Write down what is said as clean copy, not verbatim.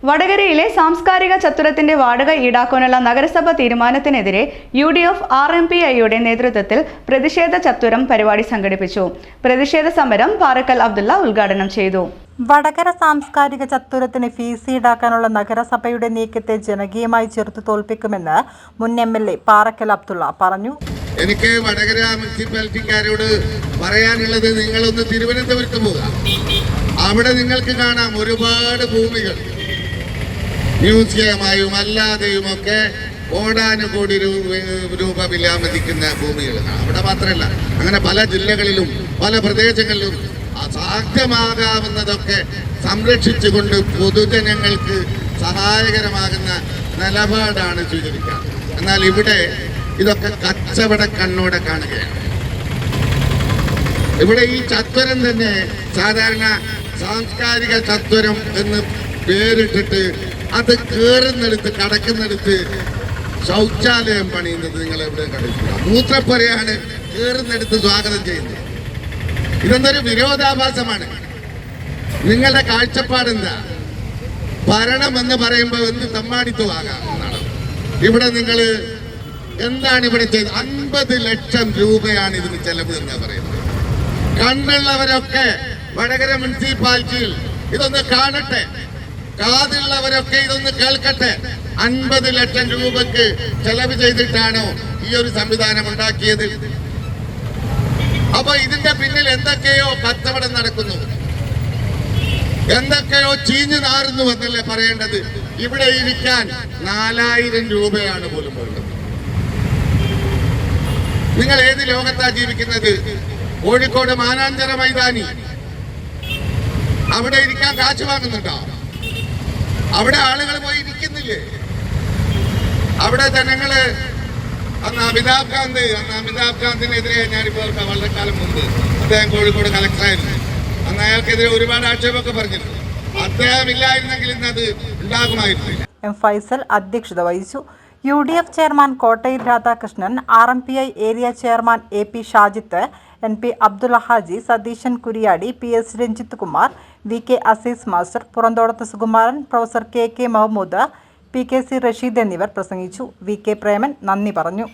വടകരയിലെ സാംസ്കാരിക ചത്തുരത്തിന്റെ വാടക ഈടാക്കാനുള്ള നഗരസഭ തീരുമാനത്തിനെതിരെ UDF RMPIയുടെ നേതൃത്വത്തിൽ പ്രതിഷേധ ചത്തുരം പരിപാടി സംഘടിപ്പിച്ചു. പ്രതിഷേധ സമരം പാറക്കൽ അബ്ദുള്ള ഉദ്ഘാടനം ചെയ്തു. വടകര സാംസ്കാരിക ചത്തുരത്തിന് ഫീസ് ഈടാക്കാനുള്ള നഗരസഭയുടെ നീക്കത്തെ ജനകീയമായി ചെറുത്തു തോൽപ്പിക്കുമെന്ന് മുൻ MLA പാറക്കൽ അബ്ദുള്ള പറഞ്ഞു. എനിക്ക് വടകര മുനിസിപ്പാലിറ്റിക്കാരോട് പറയാനുള്ളത്, നിങ്ങളൊന്ന് തിരുവനന്തപുരത്ത് പോകാം. അവിടെ നിങ്ങൾക്ക് കാണാം ഒരുപാട് ഭൂമികൾ മ്യൂസിയമായും അല്ലാതെയുമൊക്കെ കോടാനുകോടി രൂപ വിലമതിക്കുന്ന ഭൂമികളാണ്. അവിടെ മാത്രമല്ല, അങ്ങനെ പല ജില്ലകളിലും പല പ്രദേശങ്ങളിലും സാധ്യമാകാവുന്നതൊക്കെ സംരക്ഷിച്ചുകൊണ്ട് പൊതുജനങ്ങൾക്ക് സഹായകരമാകുന്ന നിലപാടാണ് സ്വീകരിക്കുക. എന്നാൽ ഇവിടെ ഇതൊക്കെ കച്ചവട കണ്ണോടെ കാണുകയാണ്. ഇവിടെ ഈ ചത്വരം തന്നെ സാധാരണ സാംസ്കാരിക ചത്വരം എന്ന് പേരിട്ടിട്ട് അത് കയറുന്നെടുത്ത് കടക്കുന്നെടുത്ത് ശൗചാലയം പണിയുന്നത് നിങ്ങൾ എവിടെ കണ്ടിട്ടില്ല. മൂത്രപ്പുരയാണ് കയറുന്നെടുത്ത് സ്വാഗതം ചെയ്യുന്നത്. ഇതെന്തൊരു വിരോധാഭാസമാണ്. നിങ്ങളുടെ കാഴ്ചപ്പാടെന്താ? ഭരണം എന്ന് പറയുമ്പോൾ എന്ത് തമ്മാടിത്വമാകാം എന്നാണ്. ഇവിടെ നിങ്ങൾ എന്താണ് ഇവിടെ ചെയ്തത്? 50 ലക്ഷം രൂപയാണ് ഇതിന് ചെലവ് എന്ന് പറയുന്നത്. കണ്ണുള്ളവരൊക്കെ വടകര മുനിസിപ്പാലിറ്റിയിൽ ഇതൊന്ന് കാണട്ടെ, കാതുള്ളവരൊക്കെ ഇതൊന്ന് കേൾക്കട്ടെ. 50 ലക്ഷം രൂപക്ക് ചെലവ് ചെയ്തിട്ടാണോ ഈ ഒരു സംവിധാനം ഉണ്ടാക്കിയത്? അപ്പൊ ഇതിന്റെ പിന്നിൽ എന്തൊക്കെയോ കച്ചവടം നടക്കുന്നു, എന്തൊക്കെയോ ചീഞ്ഞു നാറുന്നു എന്നല്ലേ പറയേണ്ടത്. ഇവിടെ ഇരിക്കാൻ 4000 രൂപയാണ് പോലും വേണ്ടത്. നിങ്ങൾ ഏത് ലോകത്താ ജീവിക്കുന്നത്? കോഴിക്കോട് മാനാഞ്ചിറ മൈതാനി, അവിടെ ഇരിക്കാൻ കാശ് വാങ്ങുന്നുണ്ടോ? അവിടെ ആളുകൾ പോയി ഇരിക്കുന്നില്ലേ? അവിടെ ജനങ്ങള് അമിതാഭ് കാന്തിനെതിരെ ഞാനിപ്പോൾ വളരെ കാലം മുമ്പ്, അദ്ദേഹം കോഴിക്കോട് കളക്ടറായിരുന്നു, അന്ന് അയാൾക്കെതിരെ ഒരുപാട് ആക്ഷേപമൊക്കെ പറഞ്ഞിട്ടുണ്ട്. അദ്ദേഹം ഇല്ലായിരുന്നെങ്കിൽ ഇന്നത് ഉണ്ടാകുമായിരുന്നില്ല. ഫൈസൽ അധ്യക്ഷത വഹിച്ചു. UDF chairman Kottayil Radhakrishnan, RMPI area chairman AP Shajith, NP Abdulla Haji, Satheesan Kuriyadi, PS Ranjith Kumar, VK Azeez master, Purathodath Sukumaran, professor KK Mahamood, PKC Rasheed എന്നിവർ പ്രസംഗിച്ചു. VK പ്രേമൻ നന്ദി പറഞ്ഞു.